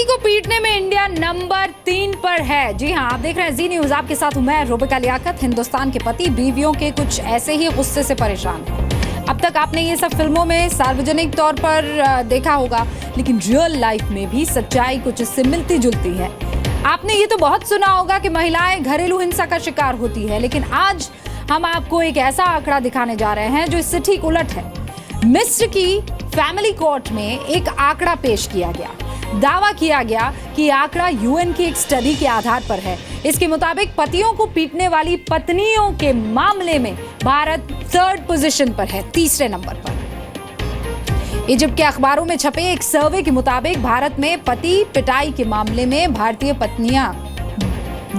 पति को पीटने में इंडिया नंबर 3 पर है। जी हाँ, आप देख रहे हैं जी न्यूज, आपके साथ हूं मैं रुबिका लियाकत। हिंदुस्तान के पति बीवियों के कुछ ऐसे ही गुस्से से परेशान हैं। अब तक आपने ये सब फिल्मों में सार्वजनिक तौर पर देखा होगा, लेकिन रियल लाइफ में भी सच्चाई कुछ इससे मिलती जुलती है। आपने ये तो बहुत सुना होगा कि महिलाएं घरेलू हिंसा का शिकार होती है, लेकिन आज हम आपको एक ऐसा आंकड़ा दिखाने जा रहे हैं जो इससे ठीक उलट है। मिस्र की फैमिली कोर्ट में एक आंकड़ा पेश किया गया। दावा किया गया कि आंकड़ा यूएन की एक स्टडी के आधार पर है। इसके मुताबिक पतियों को पीटने वाली पत्नियों के मामले में भारत 3rd पोजीशन पर है, 3रे नंबर पर। इजिप्ट के अखबारों में छपे एक सर्वे के मुताबिक भारत में पति पिटाई के मामले में भारतीय पत्नियां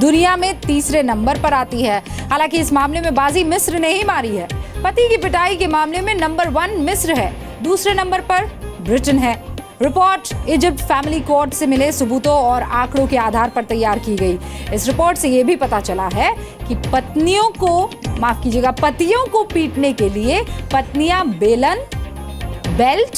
दुनिया में 3रे नंबर पर आती है। हालांकि इस मामले में बाजी मिस्र ने ही मारी है। पति की पिटाई के मामले में नंबर 1 मिस्र है, 2रे नंबर पर ब्रिटेन है। रिपोर्ट इजिप्ट फैमिली कोर्ट से मिले सबूतों और आंकड़ों के आधार पर तैयार की गई। इस रिपोर्ट से यह भी पता चला है कि पतियों को पीटने के लिए पत्नियां बेलन, बेल्ट,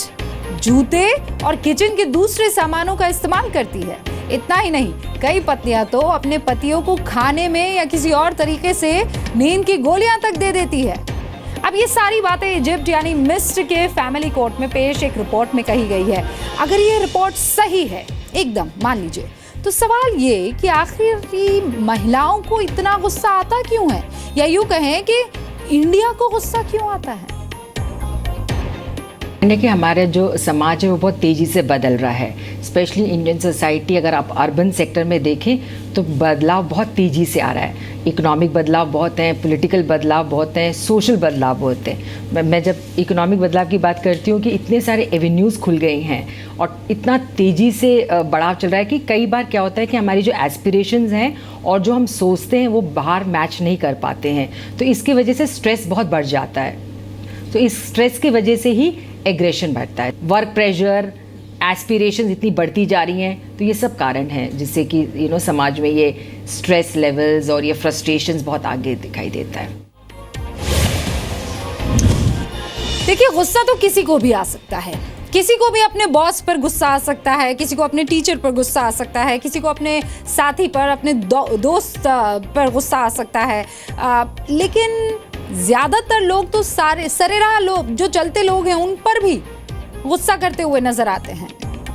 जूते और किचन के दूसरे सामानों का इस्तेमाल करती है। इतना ही नहीं, कई पत्नियां तो अपने पतियों को खाने में या किसी और तरीके से नींद की गोलियां तक दे देती है। अब ये सारी बातें इजिप्ट यानी मिस्र के फैमिली कोर्ट में पेश एक रिपोर्ट में कही गई है। अगर ये रिपोर्ट सही है, एकदम मान लीजिए, तो सवाल ये कि आखिर महिलाओं को इतना गुस्सा आता क्यों है, या यूं कहें कि इंडिया को गुस्सा क्यों आता है। कि हमारा जो समाज है वो बहुत तेज़ी से बदल रहा है। स्पेशली इंडियन सोसाइटी, अगर आप अर्बन सेक्टर में देखें तो बदलाव बहुत तेज़ी से आ रहा है। इकोनॉमिक बदलाव बहुत हैं, पॉलिटिकल बदलाव बहुत हैं, सोशल बदलाव बहुत हैं। मैं जब इकोनॉमिक बदलाव की बात करती हूँ कि इतने सारे एवेन्यूज़ खुल गए हैं और इतना तेज़ी से बढ़ाव चल रहा है कि कई बार क्या होता है कि हमारी जो एस्पिरेशंस हैं और जो हम सोचते हैं वो बाहर मैच नहीं कर पाते हैं। तो इसकी वजह से स्ट्रेस बहुत बढ़ जाता है। तो इस स्ट्रेस की वजह से ही एग्रेशन बढ़ता है। वर्क प्रेशर, एस्पिरेशंस इतनी बढ़ती जा रही हैं, तो ये सब कारण हैं जिससे कि समाज में ये स्ट्रेस लेवल्स और ये फ्रस्ट्रेशंस बहुत आगे दिखाई देता है। देखिए, गुस्सा तो किसी को भी आ सकता है। किसी को भी अपने बॉस पर गुस्सा आ सकता है, किसी को अपने टीचर पर गुस्सा आ सकता है, किसी को अपने साथी पर, अपने दोस्त पर गुस्सा आ सकता है। लेकिन ज्यादातर लोग तो सरेराह लोग, जो चलते लोग हैं, उन पर भी गुस्सा करते हुए नजर आते हैं।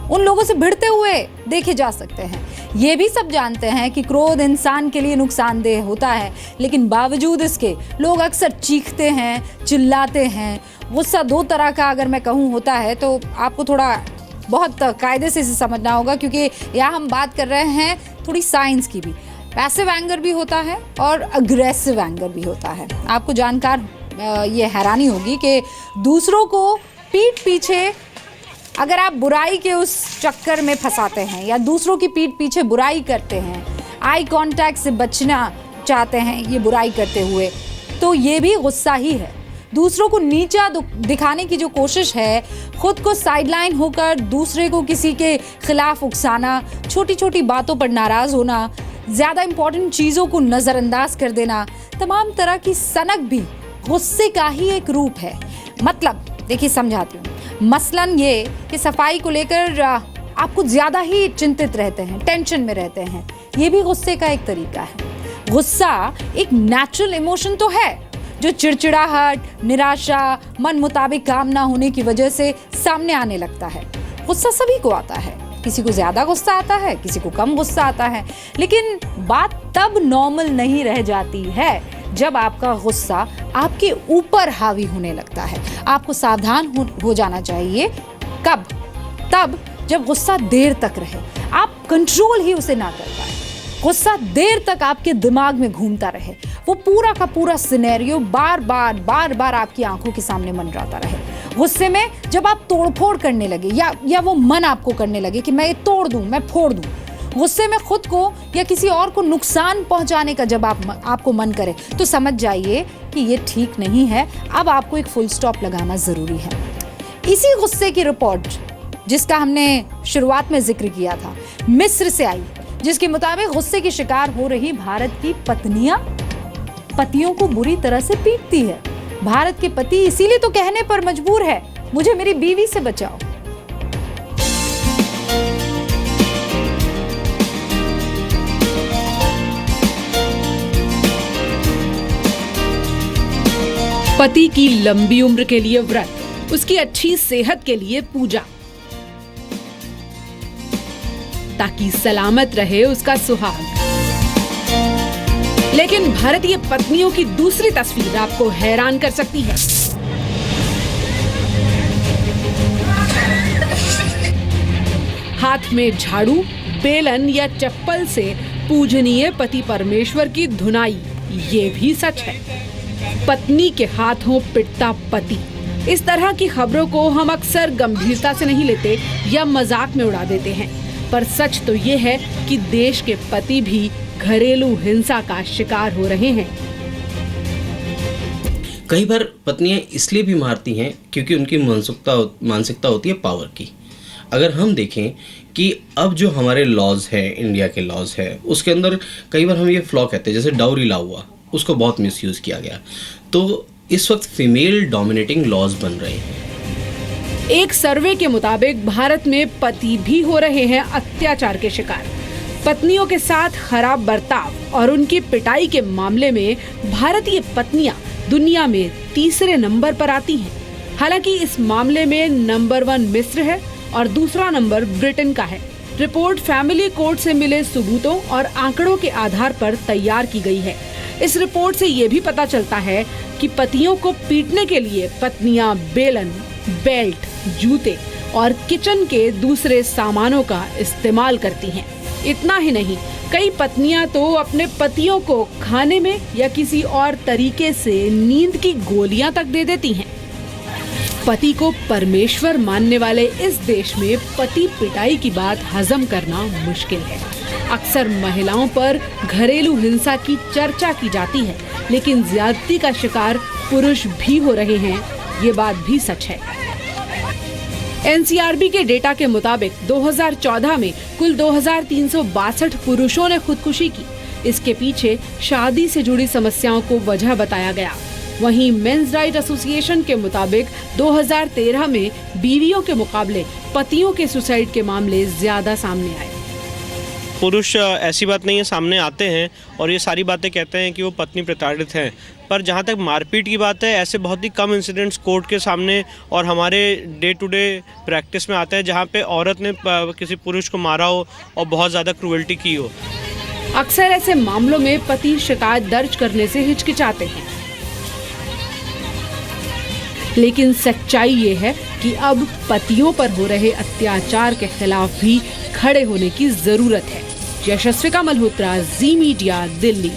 उन लोगों से भिड़ते हुए देखे जा सकते हैं। ये भी सब जानते हैं कि क्रोध इंसान के लिए नुकसानदेह होता है, लेकिन बावजूद इसके लोग अक्सर चीखते हैं, चिल्लाते हैं। गुस्सा 2 तरह का अगर मैं कहूँ होता है, तो आपको थोड़ा बहुत कायदे से इसे समझना होगा, क्योंकि यहाँ हम बात कर रहे हैं थोड़ी साइंस की भी। पैसिव एंगर भी होता है और अग्रेसिव एंगर भी होता है। आपको जानकर ये हैरानी होगी कि दूसरों को पीठ पीछे अगर आप बुराई के उस चक्कर में फंसाते हैं या दूसरों की पीठ पीछे बुराई करते हैं, आई कांटेक्ट से बचना चाहते हैं ये बुराई करते हुए, तो ये भी गुस्सा ही है। दूसरों को नीचा दिखाने की जो कोशिश है, खुद को साइडलाइन होकर दूसरे को किसी के खिलाफ उकसाना, छोटी छोटी बातों पर नाराज होना, ज्यादा इंपॉर्टेंट चीजों को नजरअंदाज कर देना, तमाम तरह की सनक भी गुस्से का ही एक रूप है। मतलब देखिए, समझाती हूँ। मसलन ये कि सफाई को लेकर आप कुछ ज्यादा ही चिंतित रहते हैं, टेंशन में रहते हैं, ये भी गुस्से का एक तरीका है। गुस्सा एक नेचुरल इमोशन तो है जो चिड़चिड़ाहट, निराशा, मन मुताबिक काम ना होने की वजह से सामने आने लगता है। गुस्सा सभी को आता है, किसी को ज्यादा गुस्सा आता है, किसी को कम गुस्सा आता है। लेकिन बात तब नॉर्मल नहीं रह जाती है जब आपका गुस्सा आपके ऊपर हावी होने लगता है। आपको सावधान हो जाना चाहिए। कब? तब जब गुस्सा देर तक रहे, आप कंट्रोल ही उसे ना कर पाए। गुस्सा देर तक आपके दिमाग में घूमता रहे, वो पूरा का पूरा सिनेरियो बार बार आपकी आंखों के सामने मंडराता रहे। गुस्से में जब आप तोड़फोड़ करने लगे या वो मन आपको करने लगे कि मैं ये तोड़ दूं, मैं फोड़ दूं, गुस्से में खुद को या किसी और को नुकसान पहुंचाने का जब आपको मन करे, तो समझ जाइए कि ये ठीक नहीं है। अब आपको एक फुल स्टॉप लगाना जरूरी है। इसी गुस्से की रिपोर्ट, जिसका हमने शुरुआत में जिक्र किया था, मिस्र से आई, जिसके मुताबिक गुस्से की शिकार हो रही भारत की पत्नियां पतियों को बुरी तरह से पीटती है। भारत के पति इसीलिए तो कहने पर मजबूर है, मुझे मेरी बीवी से बचाओ। पति की लंबी उम्र के लिए व्रत, उसकी अच्छी सेहत के लिए पूजा, ताकि सलामत रहे उसका सुहाग। लेकिन भारतीय पत्नियों की दूसरी तस्वीर आपको हैरान कर सकती है। हाथ में झाड़ू, बेलन या चप्पल से पूजनीय पति परमेश्वर की धुनाई, ये भी सच है। पत्नी के हाथों पिटता पति, इस तरह की खबरों को हम अक्सर गंभीरता से नहीं लेते या मजाक में उड़ा देते हैं, पर सच तो ये है कि देश के पति भी घरेलू हिंसा का शिकार हो रहे हैं। कई बार पत्नियां इसलिए भी मारती हैं क्योंकि उनकी मानसिकता होती है पावर की। अगर हम देखें कि अब जो हमारे लॉज है, इंडिया के लॉज है, उसके अंदर कई बार हम ये फ्लॉ कहते हैं, जैसे डाउरी लॉ हुआ, उसको बहुत मिसयूज़ किया गया। तो इस वक्त फीमेल डोमिनेटिंग लॉज बन रहे हैं। एक सर्वे के मुताबिक भारत में पति भी हो रहे हैं अत्याचार के शिकार। पत्नियों के साथ खराब बर्ताव और उनकी पिटाई के मामले में भारतीय पत्नियां दुनिया में तीसरे नंबर पर आती हैं। हालांकि इस मामले में नंबर 1 मिस्र है और दूसरा नंबर ब्रिटेन का है। रिपोर्ट फैमिली कोर्ट से मिले सबूतों और आंकड़ों के आधार पर तैयार की गई है। इस रिपोर्ट से ये भी पता चलता है कि पतियों को पीटने के लिए पत्नियां बेलन, बेल्ट, जूते और किचन के दूसरे सामानों का इस्तेमाल करती हैं। इतना ही नहीं, कई पत्नियां तो अपने पतियों को खाने में या किसी और तरीके से नींद की गोलियां तक दे देती हैं। पति को परमेश्वर मानने वाले इस देश में पति पिटाई की बात हजम करना मुश्किल है। अक्सर महिलाओं पर घरेलू हिंसा की चर्चा की जाती है, लेकिन ज्यादती का शिकार पुरुष भी हो रहे हैं, ये बात भी सच है। एनसीआरबी के डेटा के मुताबिक 2014 में कुल 2362 पुरुषों ने खुदकुशी की। इसके पीछे शादी से जुड़ी समस्याओं को वजह बताया गया। वहीं मेंस राइट एसोसिएशन के मुताबिक 2013 में बीवियों के मुकाबले पतियों के सुसाइड के मामले ज्यादा सामने आए। पुरुष ऐसी बात नहीं है, सामने आते हैं और ये सारी बातें कहते हैं कि वो पत्नी प्रताड़ित हैं, पर जहाँ तक मारपीट की बात है, ऐसे बहुत ही कम इंसिडेंट्स कोर्ट के सामने और हमारे डे टू डे प्रैक्टिस में आते हैं जहाँ पे औरत ने किसी पुरुष को मारा हो और बहुत ज़्यादा क्रूएल्टी की हो। अक्सर ऐसे मामलों में पति शिकायत दर्ज करने से हिचकिचाते हैं, लेकिन सच्चाई ये है कि अब पतियों पर हो रहे अत्याचार के खिलाफ भी खड़े होने की जरूरत है। यशस्विका मल्होत्रा, जी मीडिया, दिल्ली।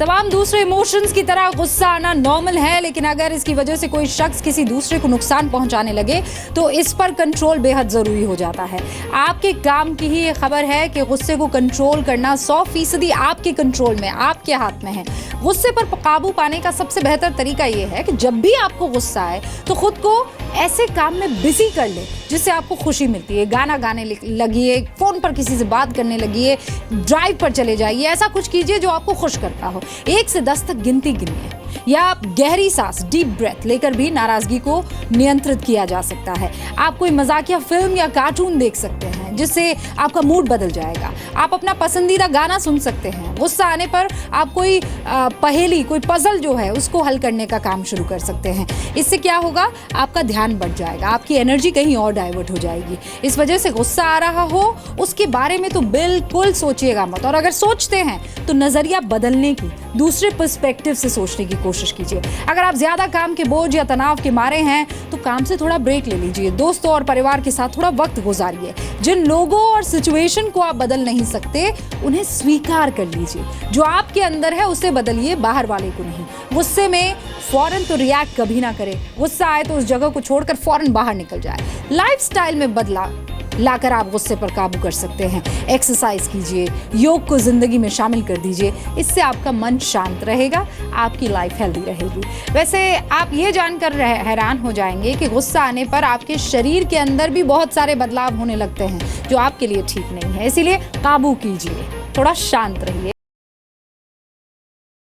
तमाम दूसरे इमोशंस की तरह गुस्सा आना नॉर्मल है, लेकिन अगर इसकी वजह से कोई शख्स किसी दूसरे को नुकसान पहुंचाने लगे तो इस पर कंट्रोल बेहद ज़रूरी हो जाता है। आपके काम की ही ये खबर है कि गुस्से को कंट्रोल करना 100% आपके कंट्रोल में, आपके हाथ में है। गुस्से पर काबू पाने का सबसे बेहतर तरीका ये है कि जब भी आपको गुस्सा आए तो खुद को ऐसे काम में बिजी कर ले जिससे आपको खुशी मिलती है। गाना गाने लगिए, फ़ोन पर किसी से बात करने लगिए, ड्राइव पर चले जाइए, ऐसा कुछ कीजिए जो आपको खुश करता हो। 1 से 10 तक गिनती गिनिए या आप गहरी सांस, डीप ब्रेथ लेकर भी नाराज़गी को नियंत्रित किया जा सकता है। आप कोई मजाकिया फिल्म या कार्टून देख सकते हैं जिससे आपका मूड बदल जाएगा। आप अपना पसंदीदा गाना सुन सकते हैं। गुस्सा आने पर आप कोई पहेली, कोई पजल जो है उसको हल करने का काम शुरू कर सकते हैं। इससे क्या होगा, आपका ध्यान बढ़ जाएगा, आपकी एनर्जी कहीं और डाइवर्ट हो जाएगी। इस वजह से गुस्सा आ रहा हो उसके बारे में तो बिल्कुल सोचिएगा मत, और अगर सोचते हैं तो नज़रिया बदलने की, दूसरे पर्सपेक्टिव से सोचने की कोशिश कीजिए। अगर आप ज्यादा काम के बोझ या तनाव के मारे हैं तो काम से थोड़ा ब्रेक ले लीजिए। दोस्तों और परिवार के साथ थोड़ा वक्त गुजारिए। जिन लोगों और सिचुएशन को आप बदल नहीं सकते उन्हें स्वीकार कर लीजिए। जो आपके अंदर है उसे बदलिए, बाहर वाले को नहीं। गुस्से में फौरन तो रिएक्ट कभी ना करें। गुस्सा आए तो उस जगह को छोड़कर फौरन बाहर निकल जाए। लाइफस्टाइल में बदलाव लाकर आप गुस्से पर काबू कर सकते हैं। एक्सरसाइज कीजिए, योग को जिंदगी में शामिल कर दीजिए। इससे आपका मन शांत रहेगा, आपकी लाइफ हेल्दी रहेगी। वैसे आप ये जानकर हैरान हो जाएंगे कि गुस्सा आने पर आपके शरीर के अंदर भी बहुत सारे बदलाव होने लगते हैं जो आपके लिए ठीक नहीं है। इसीलिए काबू कीजिए, थोड़ा शांत रहिए।